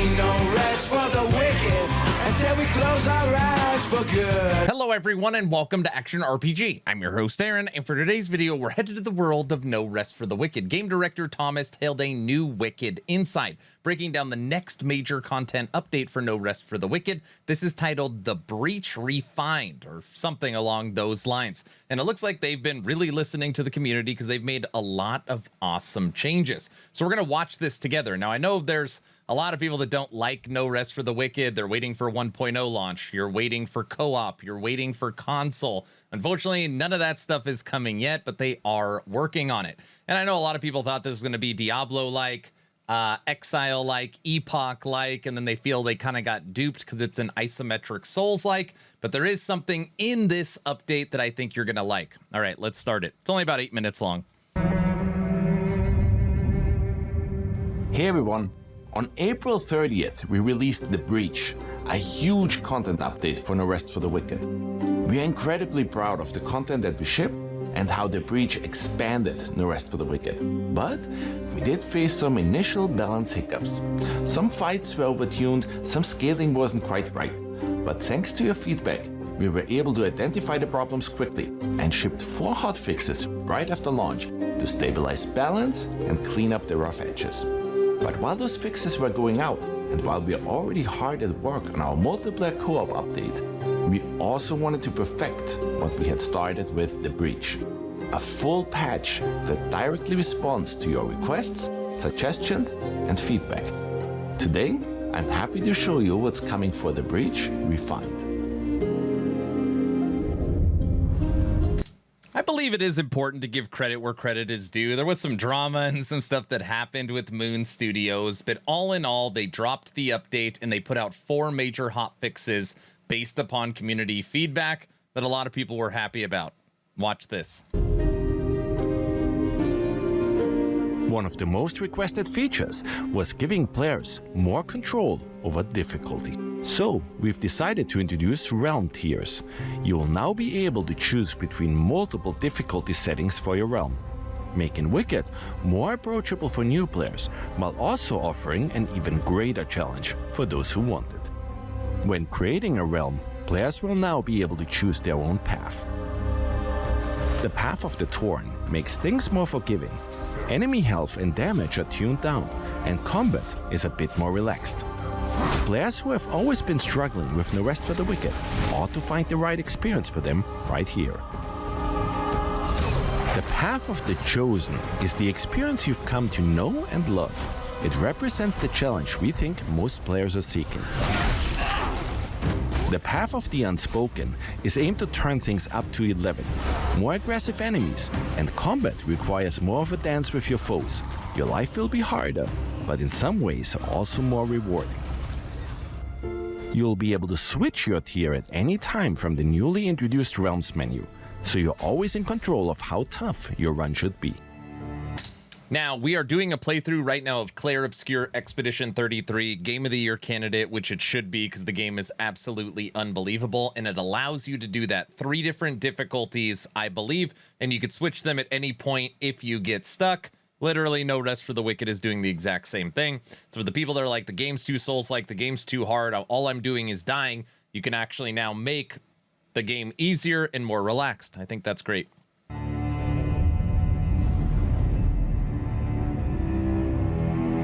ain't no rest for the wicked until we close our eyes for good. Hello everyone and welcome to Action RPG. I'm your host Aaron, and for today's video we're headed to the world of No Rest for the Wicked. Game director Thomas hailed a new Wicked Insight, breaking down the next major content update for No Rest for the Wicked. This is titled The Breach Refined, or something along those lines. And it looks like they've been really listening to the community because they've made a lot of awesome changes. So we're going to watch this together. Now I know there's a lot of people that don't like No Rest for the Wicked. They're waiting for 1.0 launch. You're waiting for co-op. You're waiting for console. Unfortunately, none of that stuff is coming yet, but they are working on it. And I know a lot of people thought this was going to be Diablo-like, Exile-like, Epoch-like, and then they feel they kind of got duped because it's an isometric Souls-like. But there is something in this update that I think you're going to like. All right, let's start it. It's only about 8 minutes long. Hey everyone. On April 30th, we released The Breach, a huge content update for No Rest for the Wicked. We are incredibly proud of the content that we ship and how The Breach expanded No Rest for the Wicked. But we did face some initial balance hiccups. Some fights were overtuned, some scaling wasn't quite right. But thanks to your feedback, we were able to identify the problems quickly and shipped 4 hotfixes right after launch to stabilize balance and clean up the rough edges. But while those fixes were going out, and while we are already hard at work on our multiplayer co-op update, we also wanted to perfect what we had started with The Breach. A full patch that directly responds to your requests, suggestions, and feedback. Today, I'm happy to show you what's coming for The Breach Refined. I believe it is important to give credit where credit is due. There was some drama and some stuff that happened with Moon Studios, but all in all, they dropped the update and they put out 4 major hotfixes based upon community feedback that a lot of people were happy about. Watch this. One of the most requested features was giving players more control over difficulty. So, we've decided to introduce realm tiers. You will now be able to choose between multiple difficulty settings for your realm, making Wicked more approachable for new players, while also offering an even greater challenge for those who want it. When creating a realm, players will now be able to choose their own path. The Path of the Torn makes things more forgiving. Enemy health and damage are tuned down, and combat is a bit more relaxed. Players who have always been struggling with No Rest for the Wicked ought to find the right experience for them right here. The Path of the Chosen is the experience you've come to know and love. It represents the challenge we think most players are seeking. The Path of the Unspoken is aimed to turn things up to 11. More aggressive enemies, and combat requires more of a dance with your foes. Your life will be harder, but in some ways also more rewarding. You'll be able to switch your tier at any time from the newly introduced Realms menu, so you're always in control of how tough your run should be. Now, we are doing a playthrough right now of Clair Obscur Expedition 33, Game of the Year candidate, which it should be because the game is absolutely unbelievable, and it allows you to do that. 3 different difficulties, I believe, and you could switch them at any point if you get stuck. Literally, No Rest for the Wicked is doing the exact same thing. So for the people that are like, the game's too Souls-like, the game's too hard, all I'm doing is dying, you can actually now make the game easier and more relaxed. I think that's great.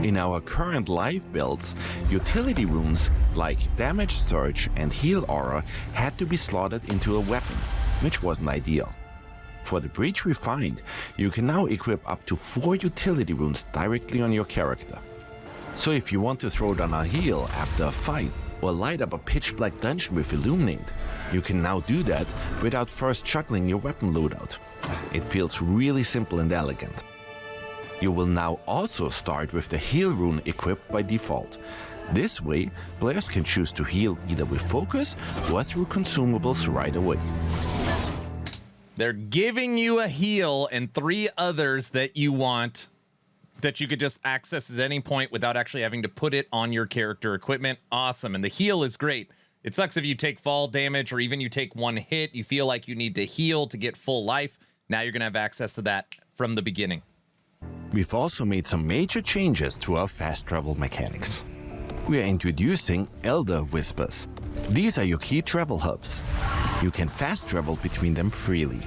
In our current live builds, utility runes like Damage Surge and Heal Aura had to be slotted into a weapon, which wasn't ideal. For The Breach Refined, you can now equip up to 4 utility runes directly on your character. So if you want to throw down a heal after a fight, or light up a pitch-black dungeon with Illuminate, you can now do that without first juggling your weapon loadout. It feels really simple and elegant. You will now also start with the heal rune equipped by default. This way, players can choose to heal either with focus or through consumables right away. They're giving you a heal and 3 others that you want that you could just access at any point without actually having to put it on your character equipment. Awesome. And the heal is great. It sucks if you take fall damage or even you take 1 hit, you feel like you need to heal to get full life. Now you're going to have access to that from the beginning. We've also made some major changes to our fast travel mechanics. we are introducing Elder Whispers. These are your key travel hubs. You can fast travel between them freely.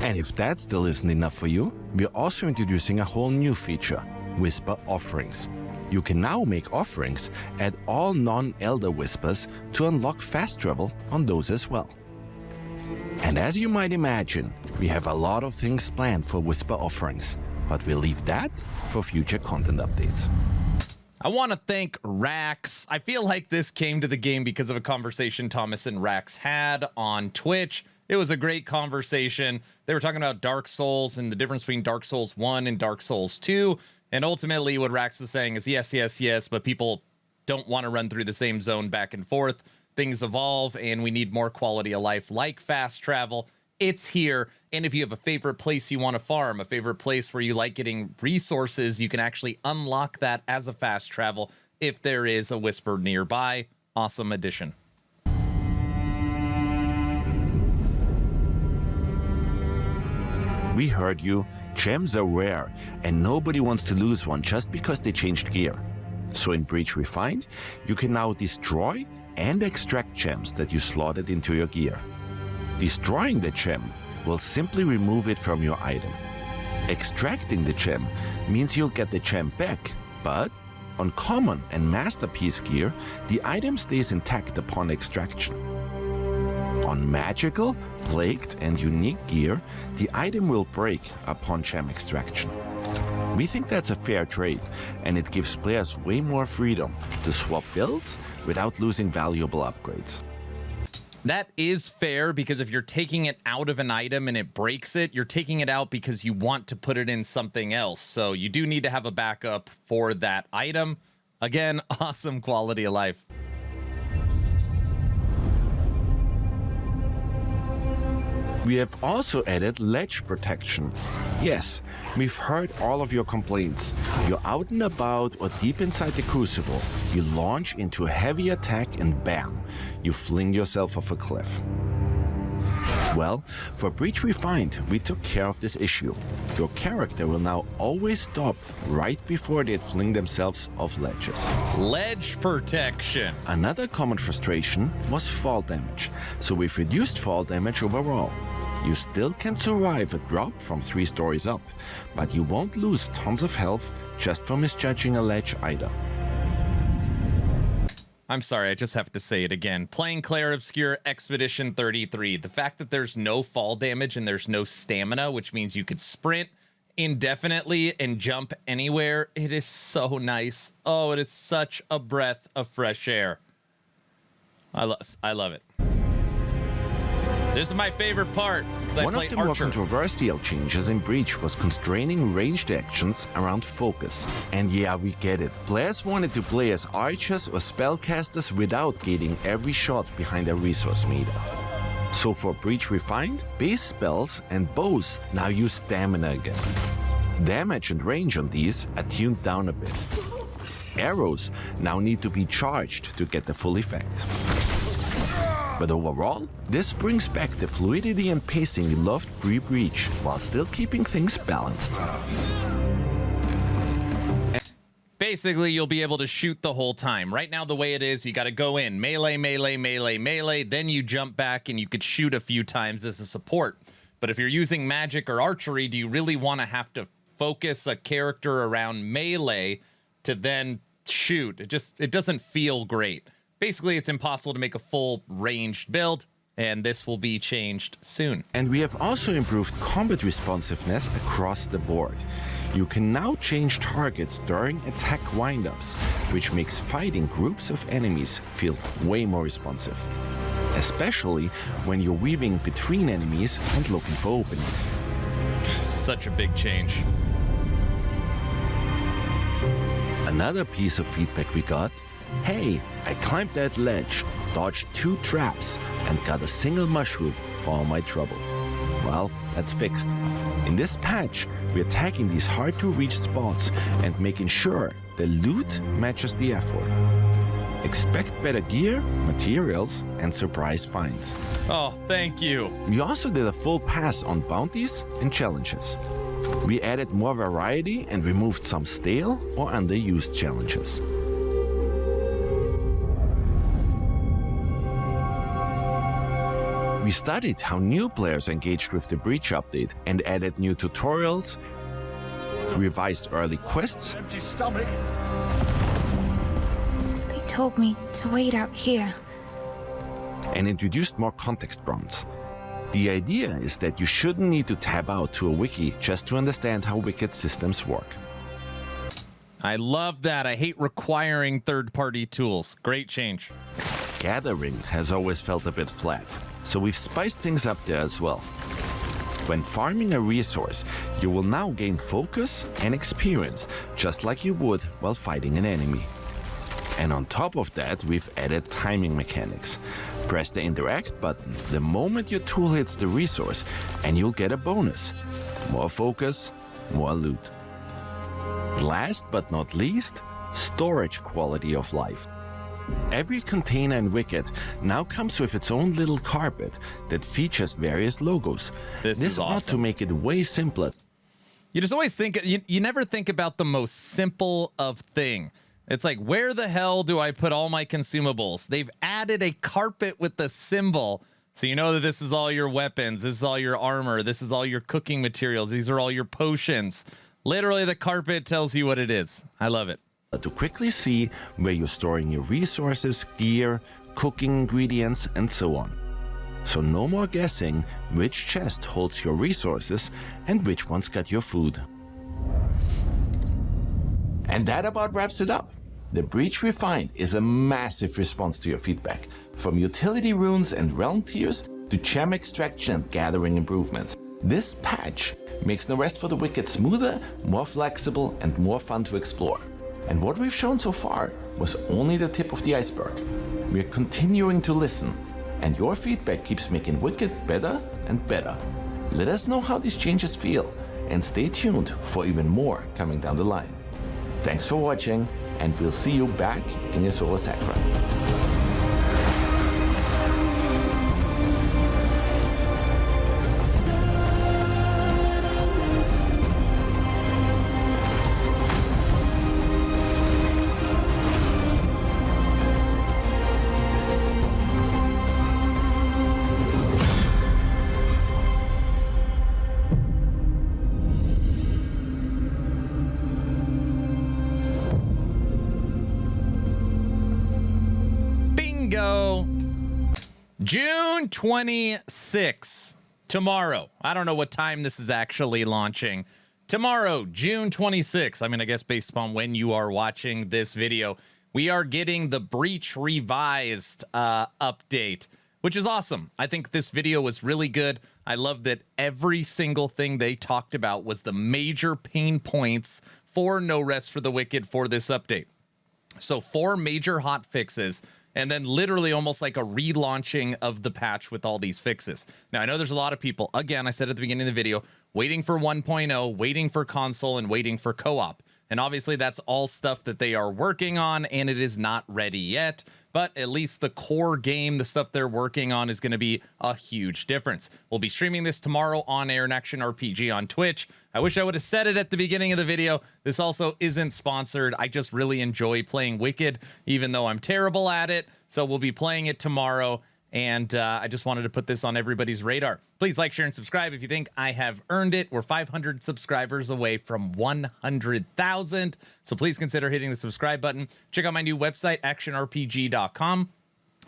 And if that still isn't enough for you, we are also introducing a whole new feature, Whisper Offerings. You can now make offerings at all non-Elder Whispers to unlock fast travel on those as well. And as you might imagine, we have a lot of things planned for Whisper Offerings, but we'll leave that for future content updates. I want to thank Rax. I feel like this came to the game because of a conversation Thomas and Rax had on Twitch. It was a great conversation. They were talking about Dark Souls and the difference between Dark Souls 1 and Dark Souls 2. And ultimately what Rax was saying is yes, but people don't want to run through the same zone back and forth. Things evolve and we need more quality of life like fast travel. It's here. And if you have a favorite place you want to farm, a favorite place where you like getting resources, you can actually unlock that as a fast travel if there is a Whisper nearby. Awesome addition. We heard you. Gems are rare, and nobody wants to lose one just because they changed gear. So in Breach Refined, you can now destroy and extract gems that you slotted into your gear. Destroying the gem will simply remove it from your item. Extracting the gem means you'll get the gem back, but on common and masterpiece gear, the item stays intact upon extraction. On magical, plagued, and unique gear, the item will break upon gem extraction. We think that's a fair trade, and it gives players way more freedom to swap builds without losing valuable upgrades. That is fair, because if you're taking it out of an item and it breaks it, you're taking it out because you want to put it in something else. So you do need to have a backup for that item. Again, awesome quality of life. We have also added ledge protection. Yes, we've heard all of your complaints. You're out and about or deep inside the crucible, you launch into a heavy attack and bam, you fling yourself off a cliff. Well, for Breach Refined, we took care of this issue. Your character will now always stop right before they'd fling themselves off ledges. Ledge protection. Another common frustration was fall damage, so we've reduced fall damage overall. You still can survive a drop from 3 stories up, but you won't lose tons of health just for misjudging a ledge either. I'm sorry, I just have to say it again. Playing Claire Obscure Expedition 33, the fact that there's no fall damage and there's no stamina, which means you could sprint indefinitely and jump anywhere, it is so nice. Oh, it is such a breath of fresh air. I love it. This is my favorite part, because I One play of the Archer. more controversial changes in Breach was constraining ranged actions around focus. And yeah, we get it. Players wanted to play as archers or spellcasters without gating every shot behind a resource meter. So for Breach Refined, base spells and bows now use stamina again. Damage and range on these are tuned down a bit. Arrows now need to be charged to get the full effect. But overall, this brings back the fluidity and pacing we loved pre-Breach, while still keeping things balanced. Basically, you'll be able to shoot the whole time. Right now, the way it is, you got to go in, melee, melee, melee, melee, then you jump back and you could shoot a few times as a support. But if you're using magic or archery, do you really want to have to focus a character around melee to then shoot? It doesn't feel great. Basically, it's impossible to make a full ranged build, and this will be changed soon. And we have also improved combat responsiveness across the board. You can now change targets during attack windups, which makes fighting groups of enemies feel way more responsive. Especially when you're weaving between enemies and looking for openings. Such a big change. Another piece of feedback we got: hey, I climbed that ledge, dodged 2 traps, and got a single mushroom for all my trouble. Well, that's fixed. In this patch, we're attacking these hard-to-reach spots and making sure the loot matches the effort. Expect better gear, materials, and surprise finds. Oh, thank you. We also did a full pass on bounties and challenges. We added more variety and removed some stale or underused challenges. We studied how new players engaged with the Breach update and added new tutorials, revised early quests, Empty stomach. They told me to wait out here. and introduced more context prompts. The idea is that you shouldn't need to tab out to a wiki just to understand how Wicked systems work. I love that. I hate requiring third-party tools. Great change. Gathering has always felt a bit flat, so we've spiced things up there as well. When farming a resource, you will now gain focus and experience, just like you would while fighting an enemy. And on top of that, we've added timing mechanics. Press the interact button the moment your tool hits the resource, and you'll get a bonus. More focus, more loot. Last but not least, storage quality of life. Every container in Wicked now comes with its own little carpet that features various logos. This is ought awesome. to make it way simpler. You just always think, you never think about the most simple of thing. It's like, where the hell do I put all my consumables? They've added a carpet with the symbol. So you know that this is all your weapons, this is all your armor, this is all your cooking materials, these are all your potions. Literally, the carpet tells you what it is. I love it. To quickly see where you're storing your resources, gear, cooking ingredients, and so on. So no more guessing which chest holds your resources and which one's got your food. And that about wraps it up. The Breach Refined is a massive response to your feedback, from utility runes and realm tiers to gem extraction and gathering improvements. This patch makes the Rest for the Wicked smoother, more flexible, and more fun to explore. And what we've shown so far was only the tip of the iceberg. We're continuing to listen, and your feedback keeps making Wicked better and better. Let us know how these changes feel, and stay tuned for even more coming down the line. Thanks for watching, and we'll see you back in your Solar Sacra. Bingo! June 26th. Tomorrow. I don't know what time this is actually launching. Tomorrow, June 26th. I mean, I guess based upon when you are watching this video, we are getting the Breach Revised update, which is awesome. I think this video was really good. I love that every single thing they talked about was the major pain points for No Rest for the Wicked for this update. So 4 major hot fixes, and then literally almost like a relaunching of the patch with all these fixes. Now, I know there's a lot of people, again, I said at the beginning of the video, waiting for 1.0, waiting for console, and waiting for co-op. And obviously that's all stuff that they are working on, and it is not ready yet. But at least the core game, the stuff they're working on, is going to be a huge difference. We'll be streaming this tomorrow on Air and Action RPG on Twitch. I wish I would have said it at the beginning of the video. This also isn't sponsored. I just really enjoy playing Wicked, even though I'm terrible at it. So we'll be playing it tomorrow. And I just wanted to put this on everybody's radar. Please like, share, and subscribe if you think I have earned it. We're 500 subscribers away from 100,000. So please consider hitting the subscribe button. Check out my new website, actionrpg.com.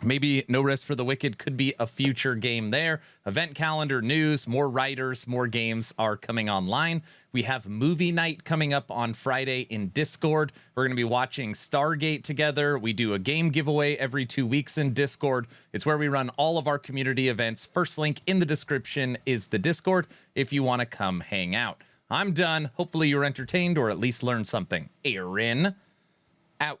Maybe No Rest for the Wicked could be a future game there. Event calendar, news, more writers, more games are coming online. We have movie night coming up on Friday in Discord. We're going to be watching Stargate together. We do a game giveaway every 2 weeks in Discord. It's where we run all of our community events. First link in the description is the Discord if you want to come hang out. I'm done. Hopefully you're entertained or at least learned something. Aaron, out.